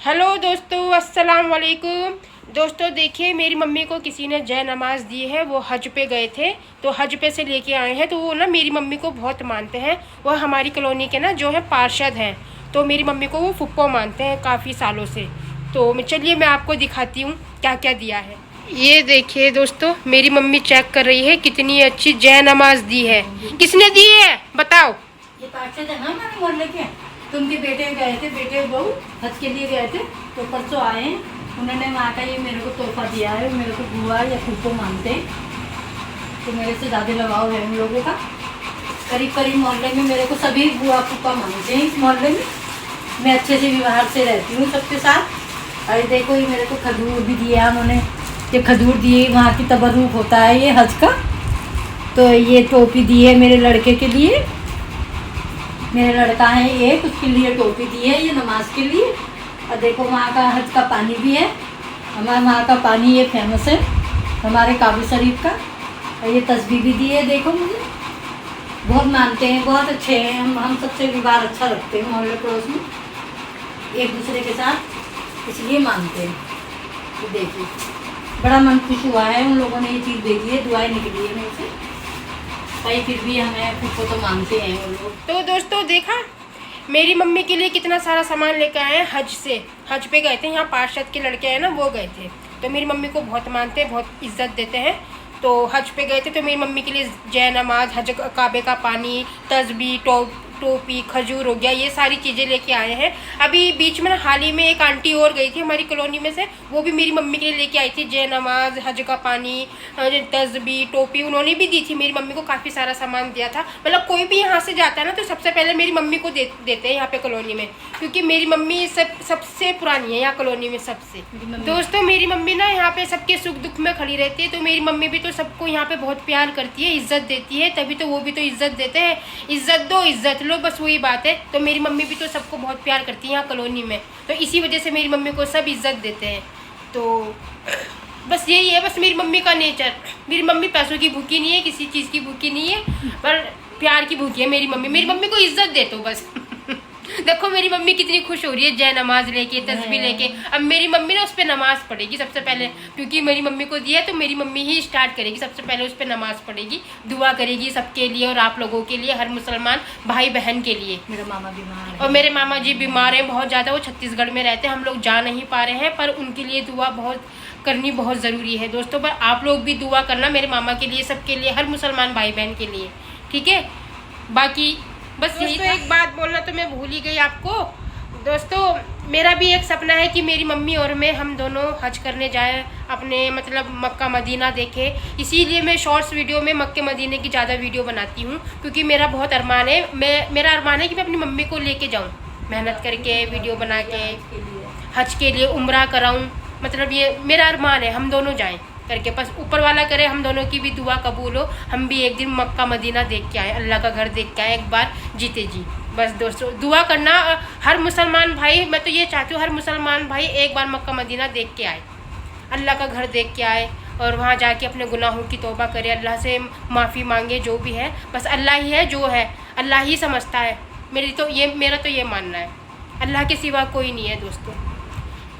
Hello दोस्तों, अस्सलाम वालेकुम। दोस्तों देखिए, मेरी मम्मी को किसी ने जय नमाज दी है। वो हज पे गए थे तो हज पे से लेके आए हैं। तो वो ना मेरी मम्मी को बहुत मानते हैं। वो हमारी कॉलोनी के ना जो है पार्षद हैं। तो मेरी मम्मी को वो फुप्पो मानते हैं काफ़ी सालों से। तो चलिए मैं आपको दिखाती हूँ क्या क्या दिया है। ये देखिए दोस्तों, मेरी मम्मी चेक कर रही है कितनी अच्छी जय नमाज दी है। किसने दी है बताओ? ये पार्षद है ना हमारे मोहल्ले के। तो उनके बेटे गए थे, बेटे बहू हज के लिए गए थे। तो परसों आए हैं, उन्होंने वहाँ का ये मेरे को तोहफा दिया है। मेरे को बुआ या फूफो मानते हैं, तो मेरे से ज़्यादा लगाव है उन लोगों का। करीब करीब मोहल्ले में मेरे को सभी बुआ फूफा मानते हैं। इस मोहल्ले में मैं अच्छे से व्यवहार से रहती हूँ सबके साथ। अरे देखो, ये मेरे को खजूर भी दिया उन्होंने। ये खजूर दिए, वहाँ की तबर्रुक होता है ये हज का। तो ये टोपी दी है मेरे लड़के के लिए। मेरा लड़का है एक, उसके लिए टोपी दी है ये नमाज के लिए। और देखो, वहाँ का हज का पानी भी है। हमारे वहाँ का पानी ये फेमस है हमारे काबू शरीफ का। और ये तस्बीह भी दी है। देखो, मुझे बहुत मानते हैं, बहुत अच्छे हैं। हम सबसे व्यवहार अच्छा रखते हैं मोहल्ले पड़ोस में एक दूसरे के साथ, इसलिए मानते हैं। तो देखिए, बड़ा मन खुश हुआ है। उन लोगों ने ये चीज़ दे दी है, दुआएं निकली है मेरे से। भाई फिर भी हमें खुद को तो मानते हैं वो लोग। तो दोस्तों देखा, मेरी मम्मी के लिए कितना सारा सामान लेकर आए हैं हज से। हज पे गए थे, यहाँ पार्षद के लड़के हैं ना, वो गए थे। तो मेरी मम्मी को बहुत मानते हैं, बहुत इज्जत देते हैं। तो हज पे गए थे तो मेरी मम्मी के लिए जय नमाज, हज काबे का पानी, तस्बीह, टोपी, खजूर हो गया, ये सारी चीज़ें लेके आए हैं। अभी बीच में ना हाल ही में एक आंटी और गई थी हमारी कॉलोनी में से, वो भी मेरी मम्मी के लिए लेके आई थी जय नमाज, हज का पानी, तस्बीह, टोपी उन्होंने भी दी थी। मेरी मम्मी को काफ़ी सारा सामान दिया था। मतलब कोई भी यहाँ से जाता है ना तो सबसे पहले मेरी मम्मी को देते हैं यहाँ पे कॉलोनी में, क्योंकि मेरी मम्मी सबसे पुरानी है यहाँ कॉलोनी में सबसे। दोस्तों मेरी मम्मी ना यहाँ पे सबके सुख दुख में खड़ी रहती है। तो मेरी मम्मी भी तो सबको यहाँ पे बहुत प्यार करती है, इज्जत देती है। तभी तो वो भी तो इज्जत देते हैं। इज्जत दो, इज्जत लो, बस वही बात है। तो मेरी मम्मी भी तो सबको बहुत प्यार करती है यहाँ कॉलोनी में। तो इसी वजह से मेरी मम्मी को सब इज्जत देते हैं। तो बस यही है, बस मेरी मम्मी का नेचर। मेरी मम्मी पैसों की भूखी नहीं है, किसी चीज़ की भूखी नहीं है, पर प्यार की भूखी है मेरी मम्मी। मेरी मम्मी को इज्जत दे तो बस। देखो मेरी मम्मी कितनी खुश हो रही है जय नमाज लेके, तस्बीह लेके। अब मेरी मम्मी ना उस पर नमाज पढ़ेगी सबसे पहले, क्योंकि मेरी मम्मी को दिया है तो मेरी मम्मी ही स्टार्ट करेगी। सबसे पहले उस पर नमाज पढ़ेगी, दुआ करेगी सबके लिए और आप लोगों के लिए, हर मुसलमान भाई बहन के लिए। मेरा मामा बीमार है और मेरे मामा जी बीमार हैं बहुत ज़्यादा। वो छत्तीसगढ़ में रहते हैं, हम लोग जा नहीं पा रहे हैं, पर उनके लिए दुआ बहुत करनी बहुत ज़रूरी है दोस्तों। पर आप लोग भी दुआ करना मेरे मामा के लिए, सबके लिए, हर मुसलमान भाई बहन के लिए, ठीक है। बाकी बस यही तो एक बात बोलना तो मैं भूल ही गई आपको। दोस्तों मेरा भी एक सपना है कि मेरी मम्मी और मैं, हम दोनों हज करने जाए, अपने मतलब मक्का मदीना देखें। इसीलिए मैं शॉर्ट्स वीडियो में मक्के मदीने की ज़्यादा वीडियो बनाती हूँ, क्योंकि मेरा बहुत अरमान है। मेरा अरमान है कि मैं अपनी मम्मी को लेके जाऊँ, मेहनत करके वीडियो बना के हज के लिए उम्रा कराऊँ। मतलब ये मेरा अरमान है, हम दोनों जाएं करके। बस ऊपर वाला करे हम दोनों की भी दुआ कबूल हो, हम भी एक दिन मक्का मदीना देख के आए, अल्लाह का घर देख के आए एक बार जीते जी। बस दोस्तों दुआ करना हर मुसलमान भाई, मैं तो ये चाहती हूँ हर मुसलमान भाई एक बार मक्का मदीना देख के आए, अल्लाह का घर देख के आए, और वहाँ जाके अपने गुनाहों की तौबा करे, अल्लाह से माफ़ी मांगे। जो भी है बस अल्लाह ही है, जो है अल्लाह ही समझता है। मेरा तो ये मानना है, अल्लाह के सिवा कोई नहीं है दोस्तों।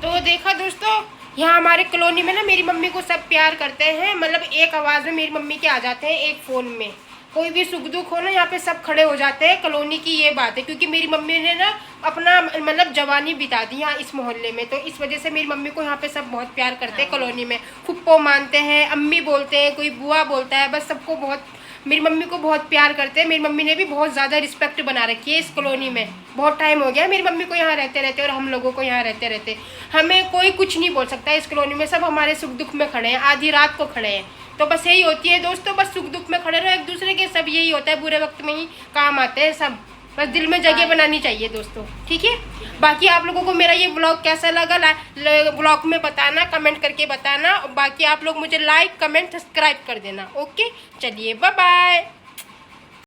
तो देखा दोस्तों, यहाँ हमारे कॉलोनी में ना मेरी मम्मी को सब प्यार करते हैं। मतलब एक आवाज़ में मेरी मम्मी के आ जाते हैं, एक फ़ोन में कोई भी सुख दुख हो ना यहाँ पे सब खड़े हो जाते हैं। कॉलोनी की ये बात है, क्योंकि मेरी मम्मी ने ना अपना मतलब जवानी बिता दी यहाँ इस मोहल्ले में। तो इस वजह से मेरी मम्मी को यहाँ पे सब बहुत प्यार करते हैं कॉलोनी में। फुप्पो मानते हैं, अम्मी बोलते हैं, कोई बुआ बोलता है, बस सबको बहुत, मेरी मम्मी को बहुत प्यार करते हैं। मेरी मम्मी ने भी बहुत ज़्यादा रिस्पेक्ट बना रखी है इस कॉलोनी में। बहुत टाइम हो गया मेरी मम्मी को यहाँ रहते रहते, और हम लोगों को यहाँ रहते रहते। हमें कोई कुछ नहीं बोल सकता इस कॉलोनी में, सब हमारे सुख दुख में खड़े हैं, आधी रात को खड़े हैं। तो बस यही होती है दोस्तों, बस सुख दुख में खड़े रहो एक दूसरे के, सब यही होता है, बुरे वक्त में ही काम आते हैं सब। बस दिल में जगह बनानी चाहिए दोस्तों, ठीक है। बाकी आप लोगों को मेरा ये ब्लॉग कैसा लगा ब्लॉग में बताना, कमेंट करके बताना। बाकी आप लोग मुझे लाइक, कमेंट, सब्सक्राइब कर देना। ओके, चलिए बाय बाय।